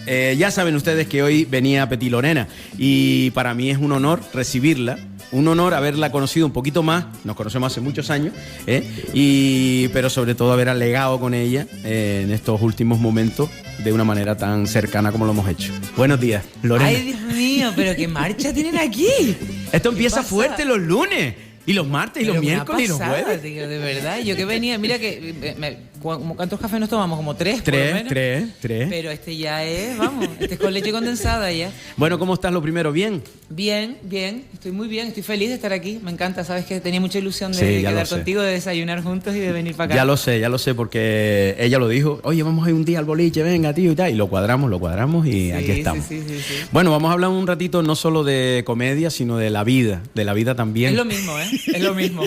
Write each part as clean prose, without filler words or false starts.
ya saben ustedes que hoy venía Petit Lorena y para mí es un honor recibirla. Un honor haberla conocido un poquito más, nos conocemos hace muchos años, pero sobre todo haber alegado con ella en estos últimos momentos de una manera tan cercana como lo hemos hecho. Buenos días, Lorena. Ay, Dios mío, pero qué marcha tienen aquí. Esto empieza fuerte los lunes. Y los martes, y los miércoles, y los jueves. Tío, de verdad, yo que venía, mira que... ¿Cuántos cafés nos tomamos? Como tres, por lo menos. Tres. Pero este ya es, vamos, este es con leche condensada ya. Bueno, ¿cómo estás lo primero? ¿Bien? Bien, estoy muy bien, estoy feliz de estar aquí. Me encanta, sabes que tenía mucha ilusión de quedar contigo, de desayunar juntos y de venir para acá. Ya lo sé, porque ella lo dijo. Oye, vamos a ir un día al boliche, venga, tío, y tal. Y lo cuadramos y aquí estamos. Sí. Bueno, vamos a hablar un ratito no solo de comedia, sino de la vida también. Es lo mismo, ¿eh? Es lo mismo.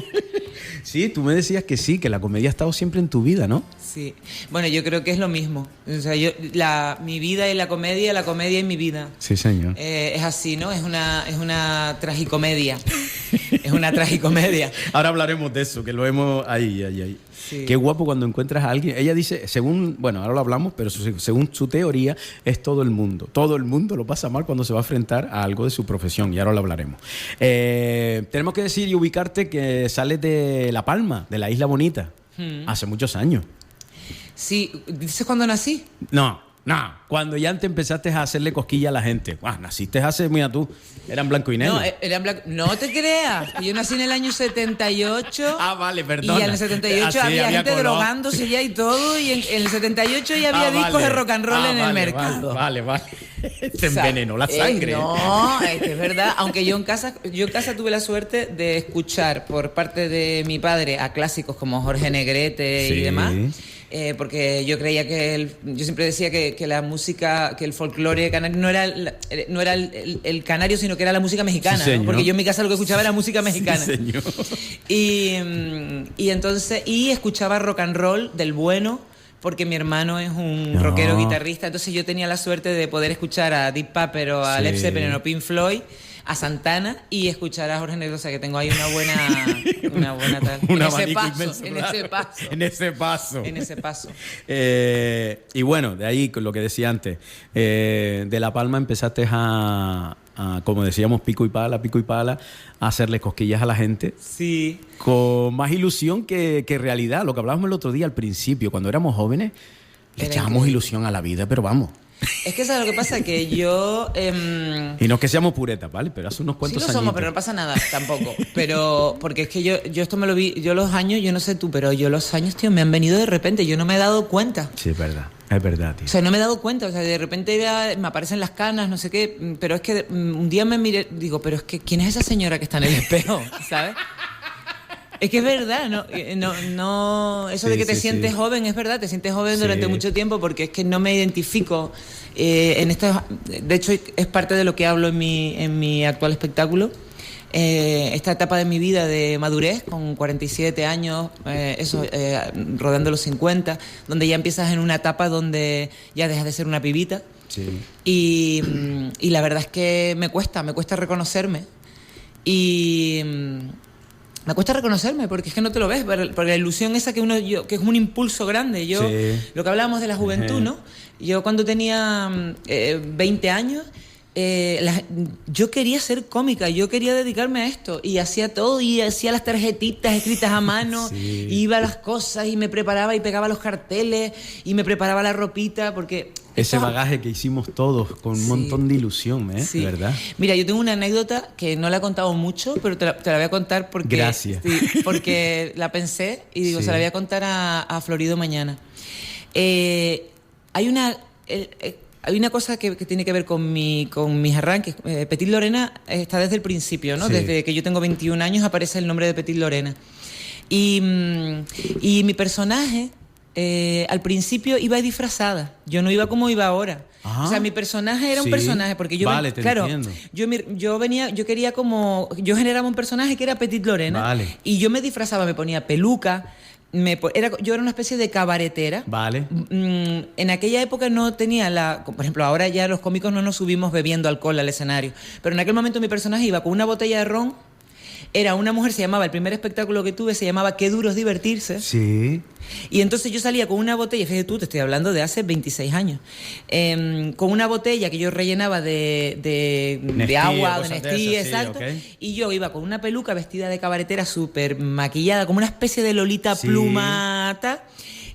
Sí, tú me decías que sí, que la comedia ha estado siempre en tu vida, ¿no? Sí. Bueno, yo creo que es lo mismo. O sea, mi vida y la comedia y mi vida. Sí, señor. Es así, ¿no? Es una tragicomedia. Es una tragicomedia. Ahora hablaremos de eso, que lo hemos ahí. Sí. Qué guapo cuando encuentras a alguien. Ella dice, ahora lo hablamos, pero según su teoría, es todo el mundo. Todo el mundo lo pasa mal cuando se va a enfrentar a algo de su profesión, y ahora lo hablaremos. Tenemos que decir y ubicarte que sales de La Palma, de la Isla Bonita, hace muchos años. Sí, ¿dices cuándo nací? No, cuando ya te empezaste a hacerle cosquilla a la gente. Naciste hace, mira tú, eran blanco y negro. No, eran blanco. No te creas, yo nací en el año 78. Vale, perdona. Y en el 78 había gente color. Drogándose ya y todo, y en el 78 ya había discos de rock and roll en el mercado. Vale. Te envenenó la sangre. No, es verdad. Aunque yo en casa tuve la suerte de escuchar por parte de mi padre a clásicos como Jorge Negrete y demás. Porque yo creía yo siempre decía que la música, que el folclore canario no era el canario, sino que era la música mexicana, sí, ¿no? Porque yo en mi casa lo que escuchaba era música mexicana. Sí, señor. Y entonces escuchaba rock and roll del bueno, porque mi hermano es un rockero guitarrista, entonces yo tenía la suerte de poder escuchar a Deep Purple o a Led Zeppelin o Pink Floyd, a Santana y escuchar a Jorge Negrete, o sea que tengo ahí una buena tal. En ese paso. Y bueno, de ahí con lo que decía antes, de La Palma empezaste a como decíamos, pico y pala, a hacerle cosquillas a la gente. Sí. Con más ilusión que realidad. Lo que hablábamos el otro día al principio, cuando éramos jóvenes, le echábamos ilusión a la vida, pero vamos. Es que ¿sabes lo que pasa? Que yo... Y no es que seamos puretas, ¿vale? Pero hace unos cuantos años. Sí lo somos, pero no pasa nada tampoco. Pero porque es que yo esto me lo vi... Yo los años, yo no sé tú, pero yo los años, tío, me han venido de repente. Yo no me he dado cuenta. Sí, es verdad, tío. O sea, no me he dado cuenta. O sea, de repente me aparecen las canas, no sé qué. Pero es que un día me miré... Digo, pero es que ¿quién es esa señora que está en el espejo? ¿Sabes? Es que es verdad, no eso de que te sientes joven, es verdad, te sientes joven durante mucho tiempo, porque es que no me identifico en esto. De hecho, es parte de lo que hablo en mi actual espectáculo. Esta etapa de mi vida de madurez, con 47 años, rodando los 50, donde ya empiezas en una etapa donde ya dejas de ser una pibita. Sí. Y la verdad es que me cuesta reconocerme. Me cuesta reconocerme porque es que no te lo ves, porque la ilusión esa que es un impulso grande. Lo que hablábamos de la juventud, ¿no? Yo cuando tenía 20 años, yo quería ser cómica, yo quería dedicarme a esto y hacía todo, y hacía las tarjetitas escritas a mano, iba a las cosas y me preparaba y pegaba los carteles y me preparaba la ropita, porque... Ese bagaje que hicimos todos con un montón de ilusión, de verdad. Mira, yo tengo una anécdota que no la he contado mucho, pero te la voy a contar porque... Gracias. Sí, porque la pensé y digo, se la voy a contar a Florido mañana. Hay una cosa que tiene que ver con mis arranques. Petit Lorena está desde el principio, ¿no? Sí. Desde que yo tengo 21 años aparece el nombre de Petit Lorena. Y mi personaje... al principio iba disfrazada, yo no iba como iba ahora. O sea, mi personaje era un personaje, porque yo entiendo. yo generaba un personaje que era Petit Lorena, y yo me disfrazaba, me ponía peluca, yo era una especie de cabaretera. En aquella época no tenía por ejemplo, ahora ya los cómicos no nos subimos bebiendo alcohol al escenario, pero en aquel momento mi personaje iba con una botella de ron era una mujer, se llamaba, el primer espectáculo que tuve se llamaba Qué duro es divertirse. Sí. Y entonces yo salía con una botella, fíjate tú, te estoy hablando de hace 26 años, con una botella que yo rellenaba de agua, de Nestí, exacto, sí, okay. Y yo iba con una peluca vestida de cabaretera súper maquillada, como una especie de Lolita plumata.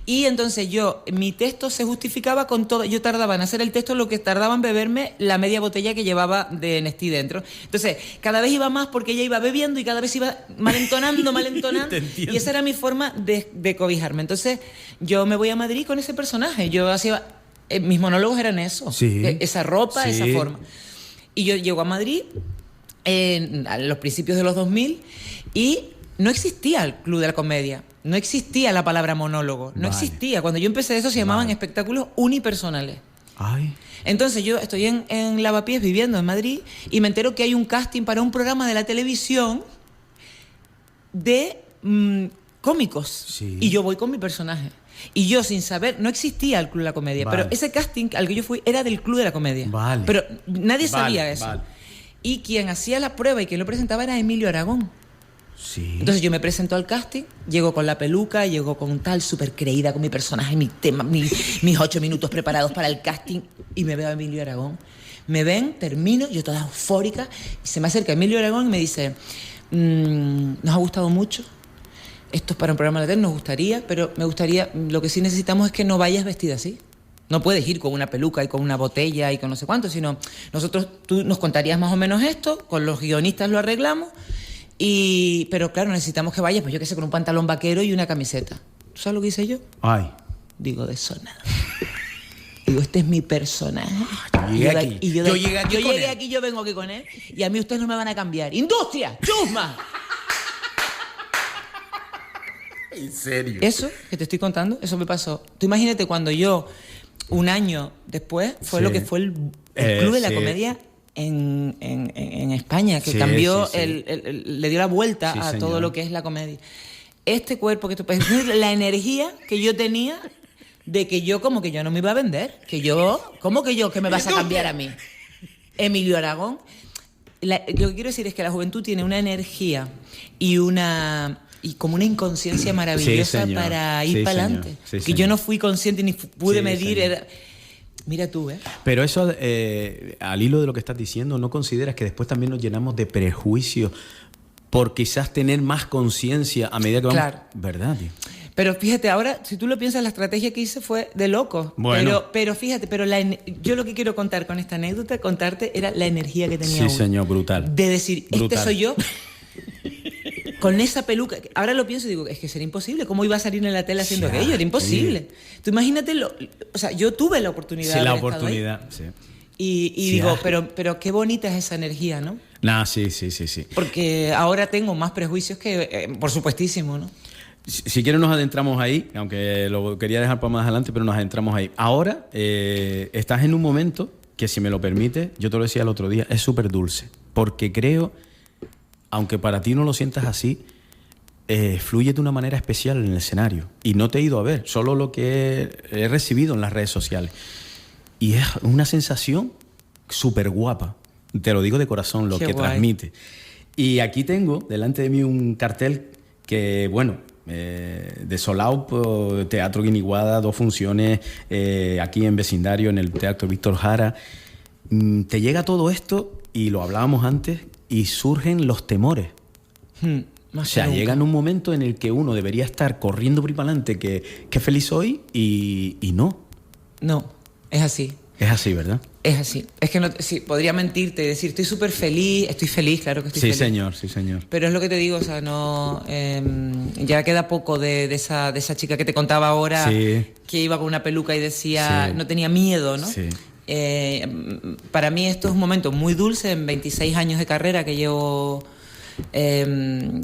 Y entonces mi texto se justificaba con todo. Yo tardaba en hacer el texto lo que tardaba en beberme la media botella que llevaba de Nestí dentro. Entonces, cada vez iba más porque ella iba bebiendo y cada vez iba malentonando. Y esa era mi forma de cobijarme. Entonces, yo me voy a Madrid con ese personaje. Yo hacía... mis monólogos eran eso. Sí. Esa ropa, sí. Esa forma. Y yo llego a Madrid a los principios de los 2000 y no existía el Club de la Comedia. No existía la palabra monólogo, no existía. Cuando yo empecé eso se llamaban espectáculos unipersonales. Ay. Entonces yo estoy en Lavapiés viviendo en Madrid y me entero que hay un casting para un programa de la televisión de cómicos. Sí. Y yo voy con mi personaje. Y yo sin saber, no existía el Club de la Comedia, pero ese casting al que yo fui era del Club de la Comedia. Vale. Pero nadie sabía eso. Vale. Y quien hacía la prueba y quien lo presentaba era Emilio Aragón. Sí. Entonces yo me presento al casting, llego con la peluca, llego con un tal, súper creída con mi personaje, mi tema, mis 8 minutos preparados para el casting, y me veo a Emilio Aragón. Me ven, termino, yo toda eufórica, y se me acerca Emilio Aragón y me dice, nos ha gustado mucho, esto es para un programa de la tele, nos gustaría, pero me gustaría, lo que sí necesitamos es que no vayas vestida así. No puedes ir con una peluca y con una botella y con no sé cuánto, sino tú nos contarías más o menos esto, con los guionistas lo arreglamos. Pero claro, necesitamos que vayas, pues yo qué sé, con un pantalón vaquero y una camiseta. ¿Tú sabes lo que hice yo? Ay. Digo, de eso nada. Digo, este es mi personaje. Yo llegué aquí, yo vengo aquí con él. Y a mí ustedes no me van a cambiar. ¡Industria! ¡Chusma! ¿En serio? Eso que te estoy contando, eso me pasó. Tú imagínate cuando yo, un año después, fue lo que fue el Club de la Comedia en España, que cambió, le dio la vuelta a todo lo que es la comedia. Este cuerpo que tú puedes decir, la energía que yo tenía de que yo como que yo no me iba a vender, ¿cómo que yo, que me vas a cambiar a mí? Emilio Aragón. Lo que quiero decir es que la juventud tiene una energía y como una inconsciencia maravillosa para ir para adelante. Que yo no fui consciente ni pude medir. Mira tú, ¿eh? Pero eso, al hilo de lo que estás diciendo, ¿no consideras que después también nos llenamos de prejuicios por quizás tener más conciencia a medida que vamos? Claro. ¿Verdad, tío? Pero fíjate, ahora, si tú lo piensas, la estrategia que hice fue de loco. Bueno. Pero fíjate, yo lo que quiero contar con esta anécdota, contarte, era la energía que tenía uno. Sí, señor, brutal. De decir, brutal. Este soy yo... Con esa peluca, ahora lo pienso y digo, es que sería imposible. ¿Cómo iba a salir en la tele haciendo aquello? Era imposible. Tú imagínate, o sea, yo tuve la oportunidad. Sí, la oportunidad, sí. Y digo, pero qué bonita es esa energía, ¿no? Nah, sí. Porque ahora tengo más prejuicios que, por supuestísimo, ¿no? Si quieres nos adentramos ahí, aunque lo quería dejar para más adelante, pero nos adentramos ahí. Ahora estás en un momento que, si me lo permite, yo te lo decía el otro día, es súper dulce. Porque creo... Aunque para ti no lo sientas así, fluye de una manera especial en el escenario. Y no te he ido a ver, solo lo que he recibido en las redes sociales. Y es una sensación súper guapa. Te lo digo de corazón, lo que transmite. Y aquí tengo delante de mí un cartel que, bueno, de Solao, Teatro Guiniguada, 2 funciones aquí en vecindario, en el Teatro Víctor Jara. Te llega todo esto, y lo hablábamos antes, y surgen los temores. O sea, llega en un momento en el que uno debería estar corriendo por ahí para adelante, que feliz soy, y no. No, es así. Es así, ¿verdad? Es así. Es que no, sí, podría mentirte y decir, estoy súper feliz, claro que estoy feliz. Sí, señor. Pero es lo que te digo, o sea, no... ya queda poco de esa chica que te contaba ahora, que iba con una peluca y decía, no tenía miedo, ¿no? Sí. Para mí esto es un momento muy dulce en 26 años de carrera que llevo,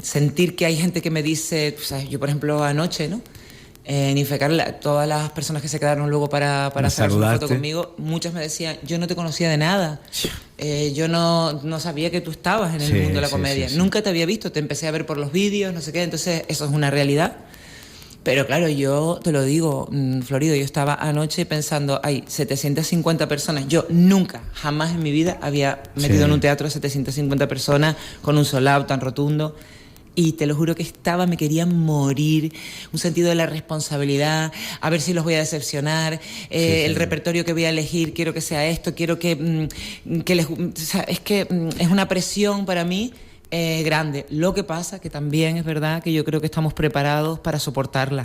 sentir que hay gente que me dice, ¿sabes? Yo por ejemplo anoche, ¿no? En Infecar, todas las personas que se quedaron luego para hacer una foto conmigo, muchas me decían, yo no te conocía de nada, yo no sabía que tú estabas en el mundo de la comedia, nunca te había visto, te empecé a ver por los vídeos, no sé qué, entonces eso es una realidad. Pero claro, yo te lo digo, Florido, yo estaba anoche pensando, hay 750 personas. Yo nunca, jamás en mi vida había metido en un teatro de 750 personas con un sold out tan rotundo. Y te lo juro que me quería morir, un sentido de la responsabilidad, a ver si los voy a decepcionar, el repertorio que voy a elegir, quiero que sea esto, quiero que les... O sea, es que es una presión para mí grande. Lo que pasa que también es verdad que yo creo que estamos preparados para soportarla.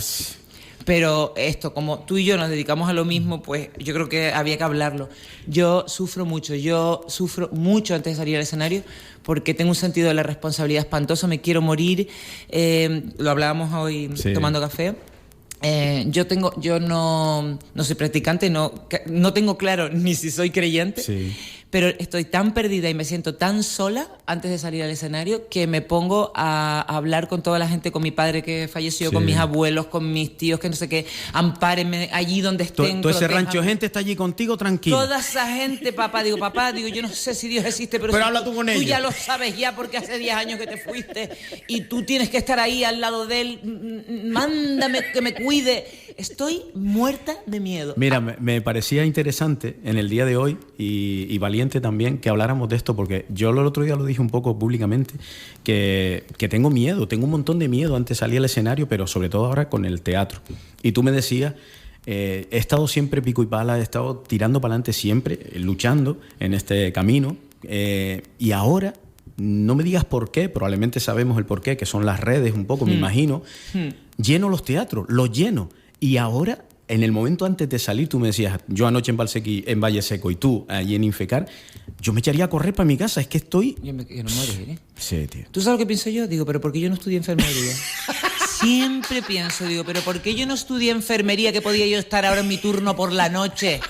Pero esto, como tú y yo nos dedicamos a lo mismo, pues yo creo que había que hablarlo. Yo sufro mucho antes de salir al escenario porque tengo un sentido de la responsabilidad espantoso, me quiero morir. Lo hablábamos hoy tomando café. Yo no soy practicante, no tengo claro ni si soy creyente, pero estoy tan perdida y me siento tan sola antes de salir al escenario que me pongo a hablar con toda la gente, con mi padre que falleció, con mis abuelos, con mis tíos, que no sé qué, ampárenme allí donde estén. Todo ese rancho de gente está allí contigo, tranquilo. Toda esa gente, papá, digo, yo no sé si Dios existe, pero habla tú con ellos. Tú ya lo sabes ya porque hace 10 años que te fuiste y tú tienes que estar ahí al lado de él, mándame que me cuide. Estoy muerta de miedo. Mira, me parecía interesante en el día de hoy y valiente también que habláramos de esto, porque yo el otro día lo dije un poco públicamente, que tengo miedo, tengo un montón de miedo antes de salir al escenario, pero sobre todo ahora con el teatro. Y tú me decías, he estado siempre pico y pala, he estado tirando para adelante siempre, luchando en este camino, y ahora... No me digas por qué, probablemente sabemos el por qué, que son las redes un poco, me imagino. Lleno los teatros, los lleno. Y ahora, en el momento antes de salir, tú me decías, yo anoche en Valle Seco y tú allí en Infecar, yo me echaría a correr para mi casa, es que estoy... Yo no me moriré. Sí, tío. ¿Tú sabes lo que pienso yo? Digo, pero ¿por qué yo no estudié enfermería? Siempre pienso, digo, pero ¿por qué yo no estudié enfermería, que podía yo estar ahora en mi turno por la noche?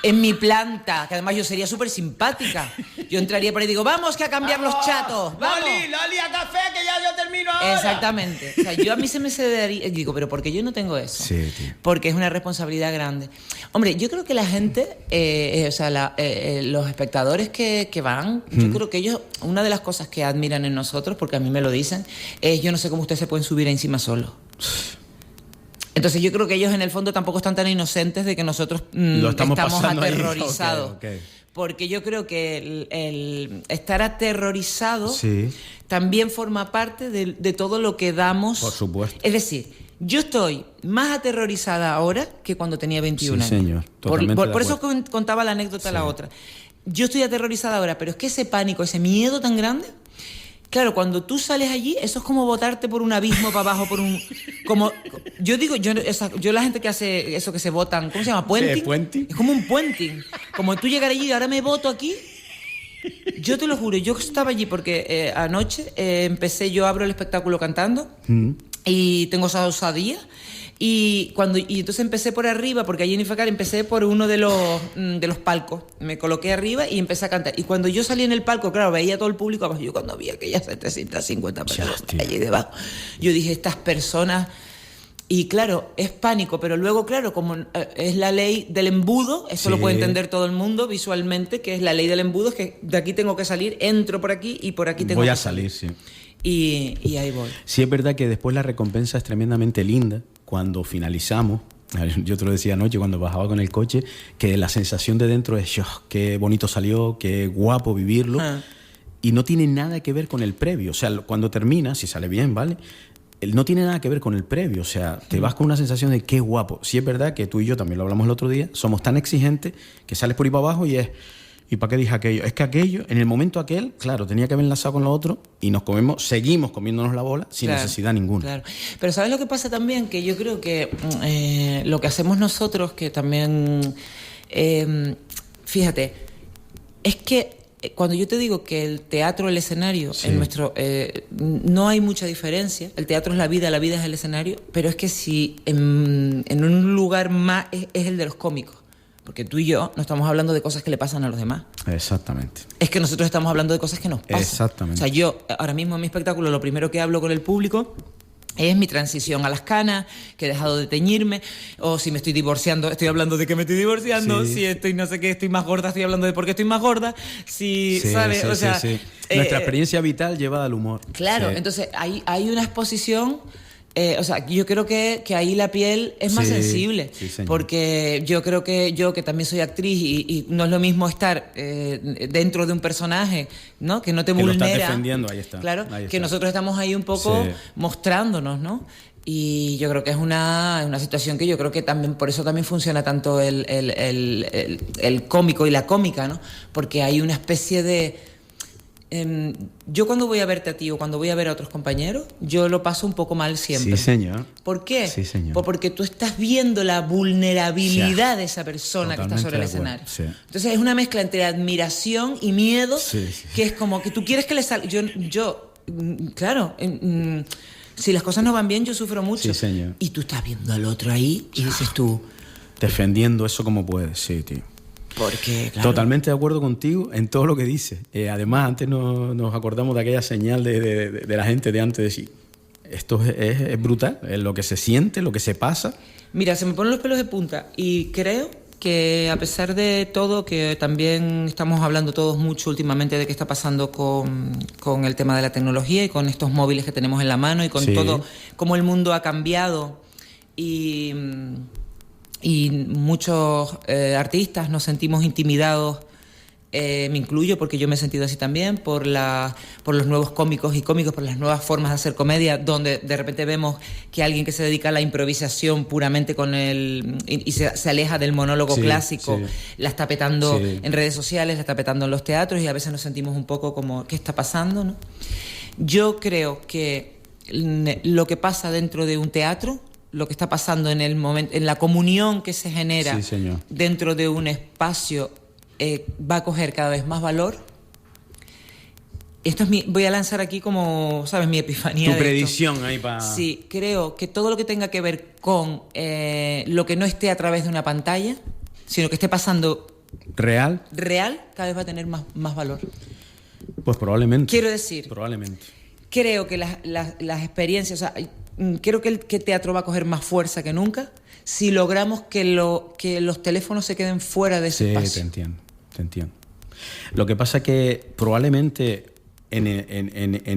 En mi planta, que además yo sería súper simpática. Yo entraría por ahí y digo, vamos que a cambiar los chatos. ¡Vamos! Loli, a café, que ya yo termino ahora. Exactamente. O sea, yo a mí se me cedería... Digo, ¿pero por qué yo no tengo eso? Sí, tío. Porque es una responsabilidad grande. Hombre, yo creo que la gente, los espectadores que van, yo creo que ellos, una de las cosas que admiran en nosotros, porque a mí me lo dicen, es yo no sé cómo ustedes se pueden subir encima solos. Entonces yo creo que ellos en el fondo tampoco están tan inocentes de que nosotros estamos aterrorizados. Okay. Porque yo creo que el estar aterrorizado también forma parte de todo lo que damos. Por supuesto. Es decir, yo estoy más aterrorizada ahora que cuando tenía 21 años. Señor. Por eso contaba la anécdota la otra. Yo estoy aterrorizada ahora, pero es que ese pánico, ese miedo tan grande... Claro, cuando tú sales allí, eso es como botarte por un abismo para abajo, como yo digo, yo la gente que hace eso que se botan, ¿cómo se llama? ¿Puenting? Sí, puenting. Es como un puenting. Como tú llegar allí y ahora me boto aquí. Yo te lo juro, yo estaba allí porque anoche abro el espectáculo cantando y tengo esa osadía. Y entonces empecé por arriba, porque allí en Infecar empecé por uno de los palcos. Me coloqué arriba y empecé a cantar. Y cuando yo salí en el palco, claro, veía todo el público abajo. Yo cuando vi aquellas 750 personas allí debajo, yo dije, estas personas... Y claro, es pánico, pero luego, claro, como es la ley del embudo, eso lo puede entender todo el mundo visualmente, que es la ley del embudo, es que de aquí tengo que salir, entro por aquí y por aquí tengo que salir. Sí. Y ahí voy. Sí, es verdad que después la recompensa es tremendamente linda cuando finalizamos. Yo te lo decía anoche cuando bajaba con el coche, que la sensación de dentro es, qué bonito salió, qué guapo vivirlo. Y no tiene nada que ver con el previo. O sea, cuando termina, si sale bien, ¿vale? No tiene nada que ver con el previo. O sea, te vas con una sensación de qué guapo. Sí es verdad que tú y yo también lo hablamos el otro día, somos tan exigentes que sales por ahí para abajo y es... ¿Y para qué dije aquello? Es que aquello, en el momento aquel, claro, tenía que haber enlazado con lo otro y seguimos comiéndonos la bola sin necesidad ninguna. Claro. Pero ¿sabes lo que pasa también? Que yo creo que lo que hacemos nosotros, que también... fíjate, es que cuando yo te digo que el teatro, el escenario, en nuestro no hay mucha diferencia. El teatro es la vida es el escenario, pero es que si en un lugar más es el de los cómicos. Porque tú y yo no estamos hablando de cosas que le pasan a los demás. Exactamente. Es que nosotros estamos hablando de cosas que nos pasan. Exactamente. O sea, yo ahora mismo en mi espectáculo lo primero que hablo con el público es mi transición a las canas, que he dejado de teñirme, o si me estoy divorciando, estoy hablando de que me estoy divorciando, si estoy no sé qué, estoy más gorda, estoy hablando de por qué estoy más gorda, ¿sabes? O sea, nuestra experiencia vital llevada al humor. Claro, entonces hay una exposición O sea, yo creo que ahí la piel es más sensible, porque yo creo que yo, que también soy actriz, y no es lo mismo estar dentro de un personaje, ¿no? Que no te vulnera. Lo estás defendiendo, ahí está. Claro, ahí que está. nosotros estamos ahí un poco mostrándonos, ¿no? Y yo creo que es una situación que yo creo que también, por eso también funciona tanto el cómico y la cómica, ¿no? Porque hay una especie de... yo cuando voy a verte a ti o cuando voy a ver a otros compañeros, yo lo paso un poco mal siempre. Sí, señor. ¿Por qué? Sí, señor. Pues porque tú estás viendo la vulnerabilidad de esa persona que está sobre el escenario. Sí. Entonces es una mezcla entre admiración y miedo, que es como que tú quieres que le salga... Claro... si las cosas no van bien, yo sufro mucho. Sí, señor. Y tú estás viendo al otro ahí y dices tú... Defendiendo eso como puedes, sí, tío. Porque, claro... Totalmente de acuerdo contigo en todo lo que dices. Además, antes nos acordamos de aquella señal de la gente de antes, de decir, esto es brutal, es lo que se siente, lo que se pasa. Mira, se me ponen los pelos de punta y creo que a pesar de todo, que también estamos hablando todos mucho últimamente de qué está pasando con el tema de la tecnología y con estos móviles que tenemos en la mano y con todo, cómo el mundo ha cambiado y muchos artistas nos sentimos intimidados, me incluyo porque yo me he sentido así también, por los nuevos cómicos y cómicos, por las nuevas formas de hacer comedia, donde de repente vemos que alguien que se dedica a la improvisación puramente y se aleja del monólogo clásico, la está petando en redes sociales, la está petando en los teatros, y a veces nos sentimos un poco como, ¿qué está pasando?, ¿no? Yo creo que lo que pasa dentro de un teatro, lo que está pasando en el momento, en la comunión que se genera dentro de un espacio, va a coger cada vez más valor. Esto es voy a lanzar aquí como, ¿sabes?, mi epifanía. Tu predicción ahí para... Sí, creo que todo lo que tenga que ver con lo que no esté a través de una pantalla, sino que esté pasando real, cada vez va a tener más valor. Pues probablemente. Quiero decir, probablemente. Creo que las experiencias, o sea, creo que el teatro va a coger más fuerza que nunca si logramos que los teléfonos se queden fuera de ese espacio. Sí, te entiendo. Lo que pasa es que probablemente en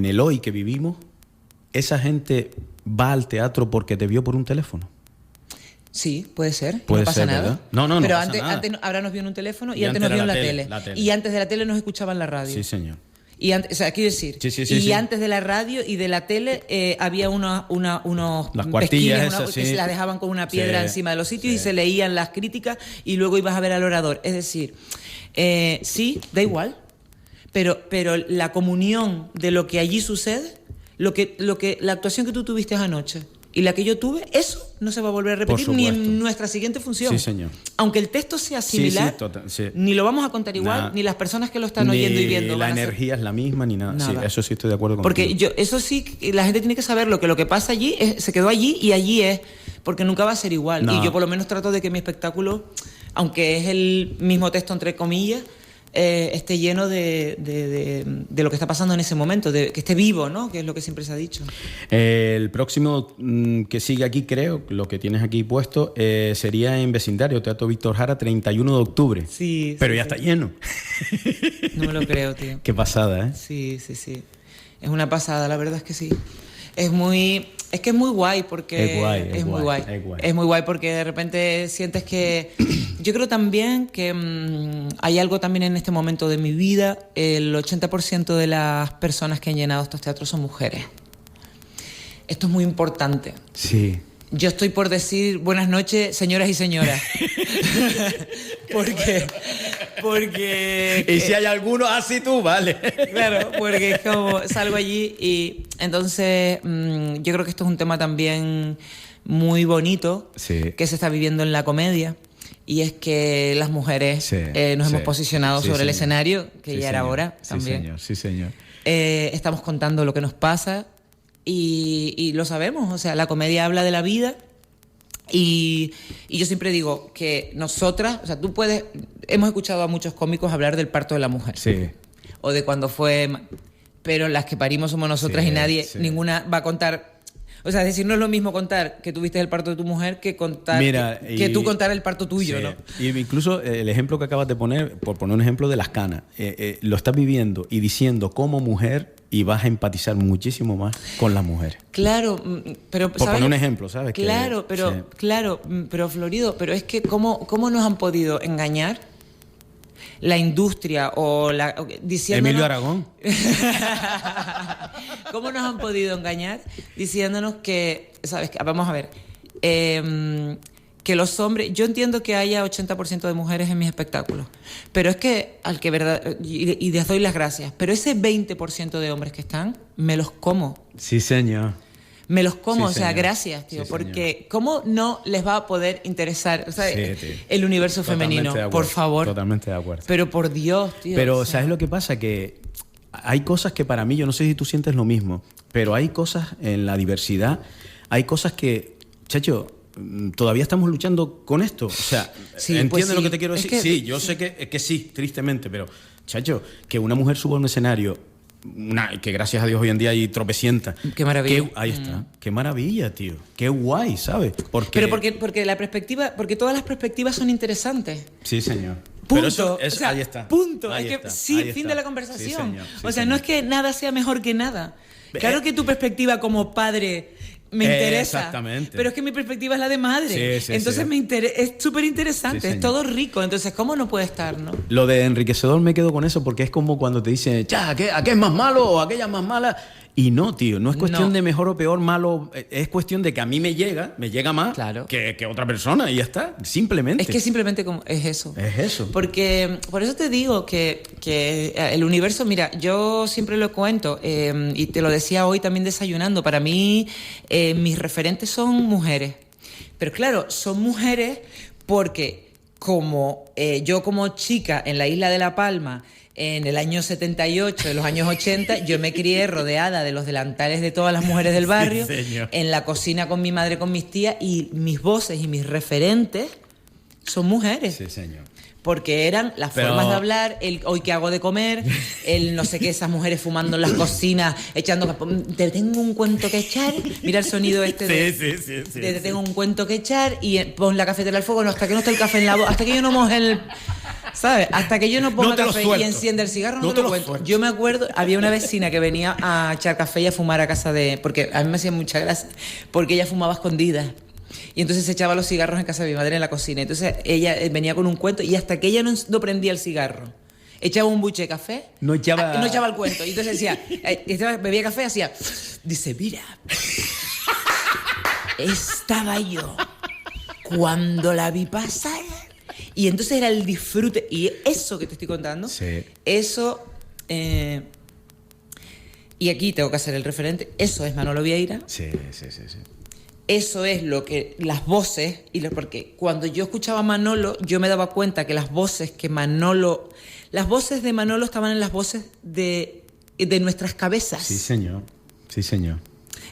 el hoy que vivimos, esa gente va al teatro porque te vio por un teléfono. Sí, puede ser. Puede no pasa ser, nada. ¿verdad? No Pero pasa nada. Antes ahora nos vio en un teléfono y antes nos vio en la tele. Y antes de la tele nos escuchaban en la radio. Sí, señor. Y antes, o sea, quiero decir, antes de la radio y de la tele había unos las cuartillas pesquines, que se las dejaban con una piedra encima de los sitios y se leían las críticas y luego ibas a ver al orador. Es decir, sí, da igual, pero la comunión de lo que allí sucede, la actuación que tú tuviste anoche y la que yo tuve, eso no se va a volver a repetir ni en nuestra siguiente función. Sí, señor. Aunque el texto sea similar, ni lo vamos a contar igual, ni las personas que lo están oyendo y viendo. Ni la energía es la misma, ni nada. Sí, eso sí estoy de acuerdo contigo. Porque eso sí, la gente tiene que saberlo, que lo que pasa allí se quedó allí y allí es, porque nunca va a ser igual. No. Y yo por lo menos trato de que mi espectáculo, aunque es el mismo texto entre comillas, esté lleno de lo que está pasando en ese momento, que esté vivo, ¿no? Que es lo que siempre se ha dicho. El próximo que sigue aquí, creo, lo que tienes aquí puesto, sería en Vecindario, Teatro Víctor Jara, 31 de octubre. Sí. Pero ya está lleno. No me lo creo, tío. Qué pasada, ¿eh? Sí. Es una pasada, la verdad es que sí. Es que es muy guay porque... Es muy guay porque de repente sientes que... Yo creo también que hay algo también en este momento de mi vida. El 80% de las personas que han llenado estos teatros son mujeres. Esto es muy importante. Sí. Yo estoy por decir buenas noches, señoras y señoras. porque y si hay alguno así tú, vale. Claro, porque es como salgo allí y entonces yo creo que esto es un tema también muy bonito que se está viviendo en la comedia, y es que las mujeres nos hemos posicionado sobre el escenario, que ya era hora también. Sí, señor. Estamos contando lo que nos pasa y lo sabemos, o sea, la comedia habla de la vida. Y yo siempre digo que nosotras, o sea, hemos escuchado a muchos cómicos hablar del parto de la mujer. Sí. O de cuando fue, pero las que parimos somos nosotras y ninguna va a contar O sea, es decir, no es lo mismo contar que tuviste el parto de tu mujer que contar que tú contar el parto tuyo, sí, ¿no? Y incluso el ejemplo que acabas de poner, por poner un ejemplo de las canas, lo estás viviendo y diciendo como mujer y vas a empatizar muchísimo más con la mujer. Claro, pero... Por poner un ejemplo, ¿sabes? Claro, pero Florido, pero es que ¿cómo nos han podido engañar? La industria diciéndonos... Emilio Aragón. ¿Cómo nos han podido engañar diciéndonos que, sabes, vamos a ver, que los hombres, yo entiendo que haya 80% de mujeres en mis espectáculos, pero es que y les doy las gracias, pero ese 20% de hombres que están, me los como. Sí, señor. Me los como, sí, o sea, señor. Gracias, tío, Sí, porque señor. ¿cómo no les va a poder interesar, o sea, sí, el universo femenino? Por favor. Totalmente de acuerdo. Pero por Dios, tío. Pero, o sea, ¿sabes lo que pasa? Que hay cosas que para mí, yo no sé si tú sientes lo mismo, pero hay cosas en la diversidad, hay cosas que, chacho, todavía estamos luchando con esto. O sea, sí, ¿entiendes pues sí, lo que te quiero decir? Sí, yo sé que sí, tristemente, pero, chacho, que una mujer suba a un escenario, que gracias a Dios hoy en día hay tropecientas. Qué maravilla. Ahí está. Qué maravilla, tío. Qué guay, ¿sabes? Pero porque la perspectiva, porque todas las perspectivas son interesantes. Sí, señor. Punto. Pero eso, o sea, ahí está. Punto. Ahí Es está. que, sí, Ahí fin está. de la conversación. Sí, señor. Sí, o sea, señor. no es que nada sea mejor que nada. Claro que tu perspectiva como padre me interesa. Exactamente. Pero es que mi perspectiva es la de madre. Sí, Entonces sí. Es súper interesante, Sí, es señor. todo rico. Entonces, ¿cómo no puede estar, no? Lo de enriquecedor me quedo con eso porque es como cuando te dicen, aquel es más malo o aquella es más mala. Y no, tío, no es cuestión de mejor o peor, malo, es cuestión de que a mí me llega más Claro. que otra persona y ya está, simplemente. Es que simplemente es eso. Es eso. Porque por eso te digo que el universo, mira, yo siempre lo cuento y te lo decía hoy también desayunando, para mí mis referentes son mujeres. Pero claro, son mujeres porque como yo como chica en la isla de La Palma, en el año 78, en los años 80, yo me crié rodeada de los delantales de todas las mujeres del barrio, Sí, en la cocina con mi madre, con mis tías, y mis voces y mis referentes son mujeres. Sí, señor. Porque eran las formas de hablar, el hoy que hago de comer, el no sé qué, esas mujeres fumando en las cocinas, echando... Te tengo un cuento que echar, mira el sonido este de... Sí. Te tengo un cuento que echar y pon la cafetera al fuego, no, hasta que no esté el café en la boca, hasta que yo no moje el... ¿Sabes? Hasta que yo no ponga café y encienda el cigarro, no te lo cuento. Yo me acuerdo, había una vecina que venía a echar café y a fumar a casa de... Porque a mí me hacía mucha gracia, porque ella fumaba escondida. Y entonces se echaba los cigarros en casa de mi madre en la cocina. Entonces ella venía con un cuento y hasta que ella no prendía el cigarro, echaba un buche de café, no echaba el cuento. Y entonces decía, bebía café y hacía... Dice, mira, estaba yo cuando la vi pasar... Y entonces era el disfrute. Y eso que te estoy contando, sí. Eso... y aquí tengo que hacer el referente. Eso es Manolo Vieira. Sí. Eso es lo que... Las voces... Porque cuando yo escuchaba a Manolo, yo me daba cuenta que las voces de Manolo estaban en las voces de nuestras cabezas. Sí, señor.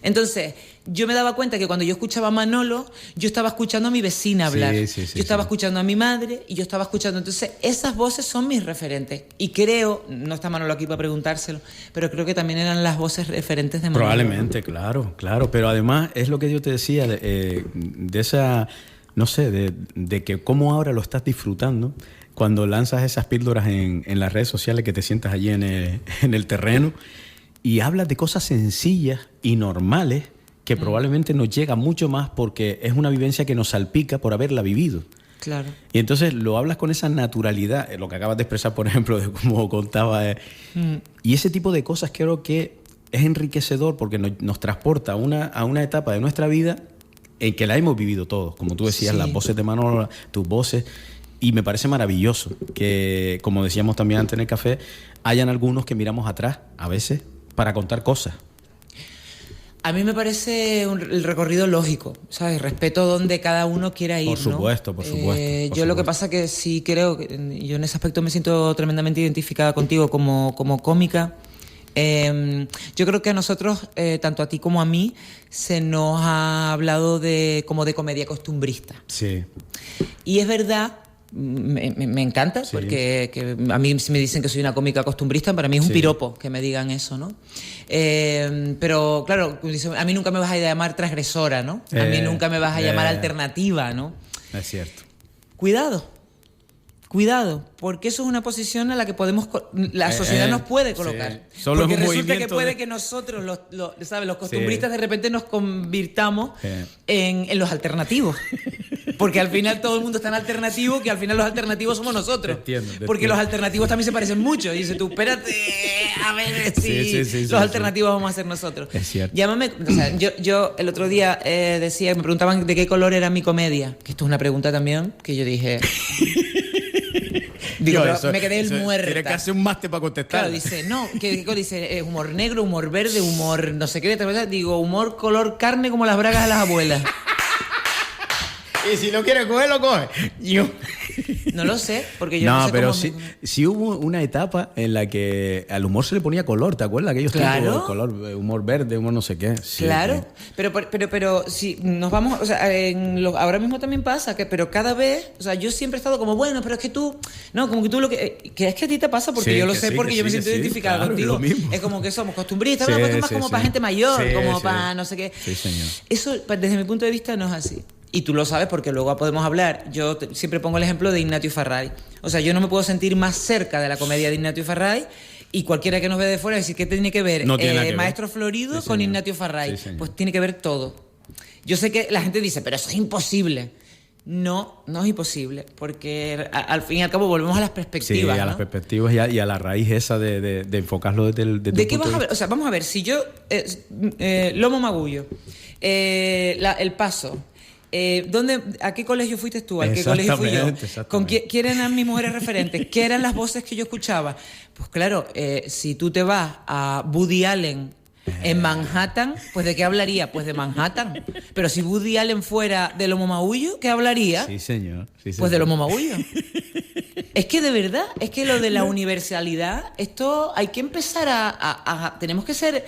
Entonces, yo me daba cuenta que cuando yo escuchaba a Manolo, yo estaba escuchando a mi vecina hablar. Sí, yo estaba escuchando a mi madre y yo estaba escuchando... Entonces, esas voces son mis referentes. Y creo, no está Manolo aquí para preguntárselo, pero creo que también eran las voces referentes de Manolo. Probablemente, claro. Pero además es lo que yo te decía de esa... No sé, de que cómo ahora lo estás disfrutando cuando lanzas esas píldoras en las redes sociales que te sientas allí en el terreno y hablas de cosas sencillas y normales que probablemente nos llega mucho más porque es una vivencia que nos salpica por haberla vivido. Claro. Y entonces lo hablas con esa naturalidad, lo que acabas de expresar, por ejemplo, de cómo contaba. Y ese tipo de cosas creo que es enriquecedor porque nos transporta a una etapa de nuestra vida en que la hemos vivido todos. Como tú decías, las voces de Manolo, tus voces. Y me parece maravilloso que, como decíamos también antes en el café, hayan algunos que miramos atrás, a veces, para contar cosas. A mí me parece el recorrido lógico, ¿sabes? Respeto donde cada uno quiera ir, Por supuesto, ¿no? Por supuesto. Yo lo que pasa que sí creo, yo en ese aspecto me siento tremendamente identificada contigo como cómica. Yo creo que a nosotros, tanto a ti como a mí, se nos ha hablado como de comedia costumbrista. Sí. Y es verdad me encanta, porque que a mí si me dicen que soy una cómica costumbrista, para mí es un piropo que me digan eso, ¿no? Pero claro, a mí nunca me vas a llamar transgresora, ¿no? A mí nunca me vas a llamar alternativa, ¿no? Es cierto. Cuidado, porque eso es una posición a la que la sociedad nos puede colocar. Sí. Solo porque resulta que puede que nosotros, los costumbristas, de repente nos convirtamos en los alternativos. Porque al final todo el mundo está en alternativo, que al final los alternativos somos nosotros. Entiendo. Porque los alternativos también se parecen mucho. Y dices tú, espérate, a ver si los alternativos vamos a ser nosotros. Es cierto. Llámame, o sea, yo el otro día me preguntaban de qué color era mi comedia. Que esto es una pregunta también que yo dije... Digo, me quedé muerta. Tienes que hacer un máster para contestar. Claro, dice, no, ¿qué dice? Humor negro, humor verde, humor no sé qué. Digo, humor color carne como las bragas de las abuelas. Y si no quieres coger, lo coge. No lo sé, porque yo no sé pero cómo... sí hubo una etapa en la que al humor se le ponía color, ¿te acuerdas? Aquellos tiempos, color, humor verde, humor no sé qué. Sí, claro, pero si nos vamos, o sea, ahora mismo también pasa pero cada vez, o sea, yo siempre he estado como, bueno, pero es que tú, no, como que tú que es que a ti te pasa porque yo lo sé, porque yo me siento identificada contigo. Es como que somos costumbristas, porque es más como para gente mayor, como para no sé qué. Sí, señor. Eso, desde mi punto de vista, no es así. Y tú lo sabes porque luego podemos hablar. Yo siempre pongo el ejemplo de Ignatio Farray. O sea, yo no me puedo sentir más cerca de la comedia de Ignatio Farray, y cualquiera que nos ve de fuera decir, ¿qué tiene que ver Maestro Florido con Ignatio Farray? Pues tiene que ver todo. Yo sé que la gente dice, pero eso es imposible. No es imposible, porque al fin y al cabo volvemos a las perspectivas. Sí, a las perspectivas y a la raíz esa de enfocarlo desde el ¿De qué vas a ver? O sea, vamos a ver, si yo... Lomo Magullo, El Paso... ¿A qué colegio fuiste tú? ¿A qué colegio fui yo? ¿Quién eran mis mujeres referentes? ¿Qué eran las voces que yo escuchaba? Pues claro, si tú te vas a Woody Allen en Manhattan, pues ¿de qué hablaría? Pues de Manhattan. Pero si Woody Allen fuera de Lomo Magullo, ¿qué hablaría? Sí, señor. Pues de Lomo Magullo. Es que de verdad, es que lo de la universalidad, esto hay que empezar tenemos que ser...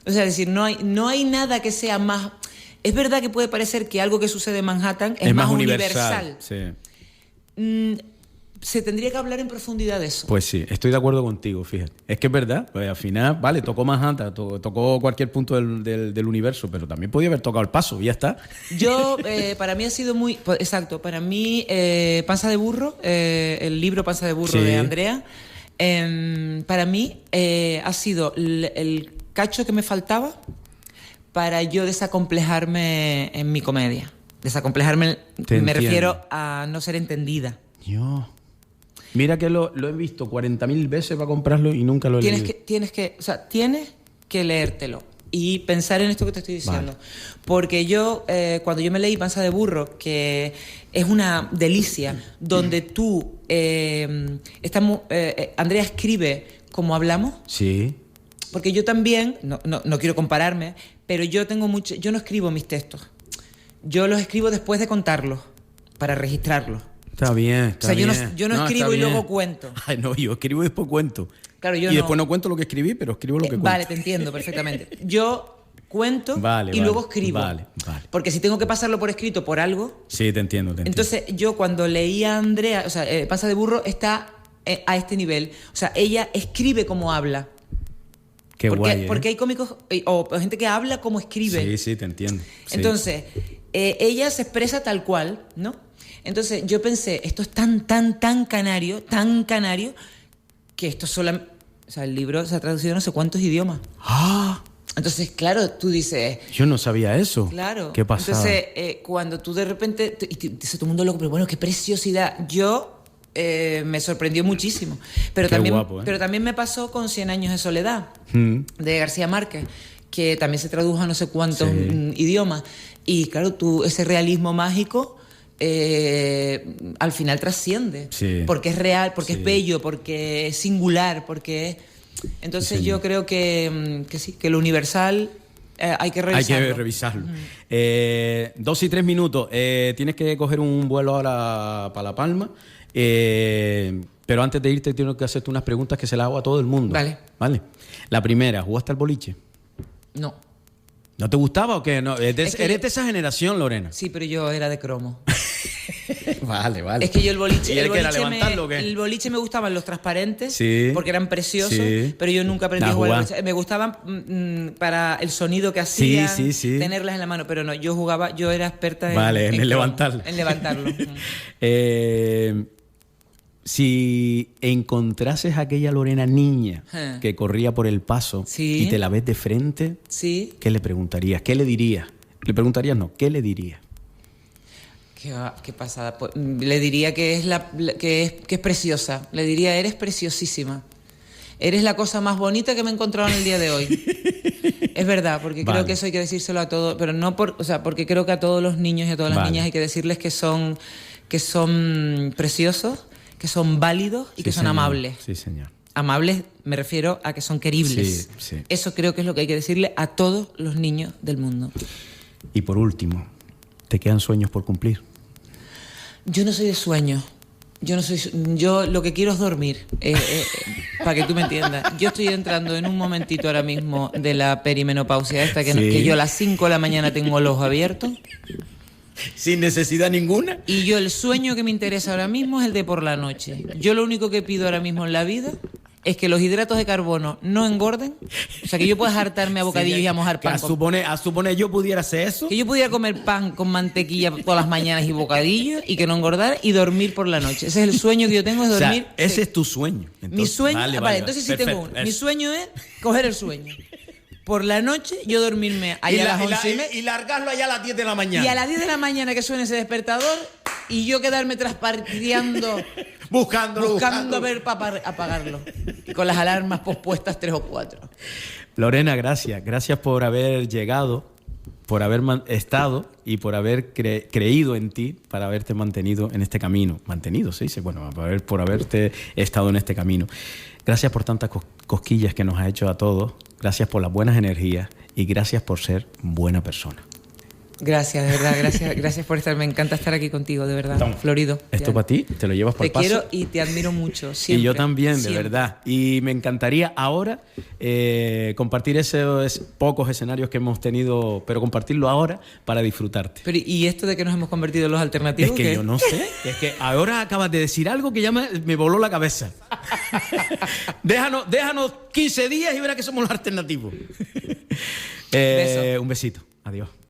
O sea, es decir, no hay nada que sea más... Es verdad que puede parecer que algo que sucede en Manhattan es más universal. Sí. Se tendría que hablar en profundidad de eso. Pues sí, estoy de acuerdo contigo, fíjate. Es que es verdad, pues al final, vale, tocó Manhattan, tocó cualquier punto del universo, pero también podía haber tocado El Paso y ya está. Yo, para mí ha sido muy... Exacto, para mí, Panza de Burro, el libro Panza de Burro de Andrea, para mí ha sido el cacho que me faltaba para yo desacomplejarme en mi comedia. Desacomplejarme, me refiero a no ser entendida. Mira que lo he visto 40.000 veces para comprarlo y nunca lo he leído. Tienes que leértelo y pensar en esto que te estoy diciendo. Vale. Porque yo, cuando yo me leí Panza de Burro, que es una delicia, donde tú, Andrea escribe como hablamos. Sí. Porque yo también, no quiero compararme, pero yo no escribo mis textos. Yo los escribo después de contarlos, para registrarlos. Está bien, está bien. O sea, yo no escribo y luego cuento. Ay, no, yo escribo y después cuento. Claro, después no cuento lo que escribí, pero escribo lo que cuento. Vale, te entiendo perfectamente. Yo cuento luego escribo. Vale. Porque si tengo que pasarlo por escrito por algo... Sí, te entiendo. Entonces, yo cuando leí a Andrea, o sea, Panza de Burro está a este nivel. O sea, ella escribe como habla. Qué guay, porque hay cómicos o gente que habla como escribe. Sí, te entiendo. Sí. Entonces, ella se expresa tal cual, ¿no? Entonces, yo pensé, esto es tan canario, que esto solamente... O sea, el libro se ha traducido a no sé cuántos idiomas. ¡Ah! Entonces, claro, tú dices... Yo no sabía eso. Claro. ¿Qué pasaba? Entonces, cuando tú de repente... Dice todo el mundo loco, pero bueno, qué preciosidad. Yo... me sorprendió muchísimo. Pero también me pasó con 100 años de soledad, de García Márquez, que también se tradujo a no sé cuántos idiomas. Y claro, ese realismo mágico al final trasciende. Sí. Porque es real, porque es bello, porque es singular, porque es... Entonces yo creo que sí, que lo universal... hay que revisarlo. 2 y 3 minutos. Tienes que coger un vuelo ahora para La Palma. Pero antes de irte tengo que hacerte unas preguntas que se las hago a todo el mundo. Vale. La primera, ¿jugaste al boliche? No. ¿No te gustaba o qué? No, eres de esa generación, Lorena. Sí, pero yo era de cromo. Vale, vale. Es que yo el boliche... ¿Y él que era levantarlo o qué? El boliche me gustaban los transparentes, Sí. porque eran preciosos, Sí. pero yo nunca aprendí A a jugar al jugar. boliche. Me gustaban para el sonido que hacían, sí. tenerlas en la mano, pero no, yo era experta en... Vale, en el cromo, levantarlo. En levantarlo. Si encontrases a aquella Lorena niña que corría por el paso Sí. y te la ves de frente, Sí. ¿qué le preguntarías? ¿Qué le dirías? ¿Le preguntarías no? ¿Qué le dirías? Qué pasada. Pues, le diría que es preciosa. Le diría, eres preciosísima. Eres la cosa más bonita que me he encontrado en el día de hoy. Es verdad, porque Vale. creo que eso hay que decírselo a todos, pero no porque creo que a todos los niños y a todas las Vale. niñas hay que decirles que son preciosos, que son válidos y Sí, que son señor. amables. Sí, señor. Amables me refiero a que son queribles. Sí. Eso creo que es lo que hay que decirle a todos los niños del mundo. Y por último, ¿te quedan sueños por cumplir? Yo no soy de sueños. Yo lo que quiero es dormir, para que tú me entiendas. Yo estoy entrando en un momentito ahora mismo de la perimenopausia esta, que yo a las 5 de la mañana tengo el ojo abierto. Sin necesidad ninguna. Y yo el sueño que me interesa ahora mismo es el de por la noche. Yo lo único que pido ahora mismo en la vida es que los hidratos de carbono no engorden. O sea, que yo pueda hartarme a bocadillos y a mojar pan. A suponer yo pudiera hacer eso. Que yo pudiera comer pan con mantequilla todas las mañanas y bocadillos y que no engordara y dormir por la noche. Ese es el sueño que yo tengo, es dormir. O sea, ese es tu sueño. Entonces, Mi sueño, vale, entonces sí perfecto, tengo uno. eso. Mi sueño es coger el sueño. Por la noche yo dormirme allá a las 11:30 y largarlo allá a las 10 de la mañana. y a las 10 de la mañana que suene ese despertador y yo quedarme trasparteando Buscando. a ver para apagarlo. Y con las alarmas pospuestas 3 o 4. Lorena, gracias. Gracias por haber llegado, por haber estado y por haber creído en ti para haberte mantenido en este camino. Mantenido, se dice. Bueno, por haberte estado en este camino. Gracias por tantas cosquillas que nos ha hecho a todos. Gracias por las buenas energías y gracias por ser buena persona. Gracias, de verdad, gracias por estar. Me encanta estar aquí contigo, de verdad. Toma. Florido. Esto para ti, te lo llevas por Te paso. quiero y te admiro mucho, siempre. Y yo también, de siempre. verdad. Y me encantaría ahora compartir esos pocos escenarios que hemos tenido, pero compartirlo ahora para disfrutarte. Pero, ¿y esto de que nos hemos convertido en los alternativos? Es que qué? yo no sé. Es que ahora acabas de decir algo que ya me voló la cabeza. déjanos 15 días y verás que somos los alternativos. Beso. Un besito. Adiós.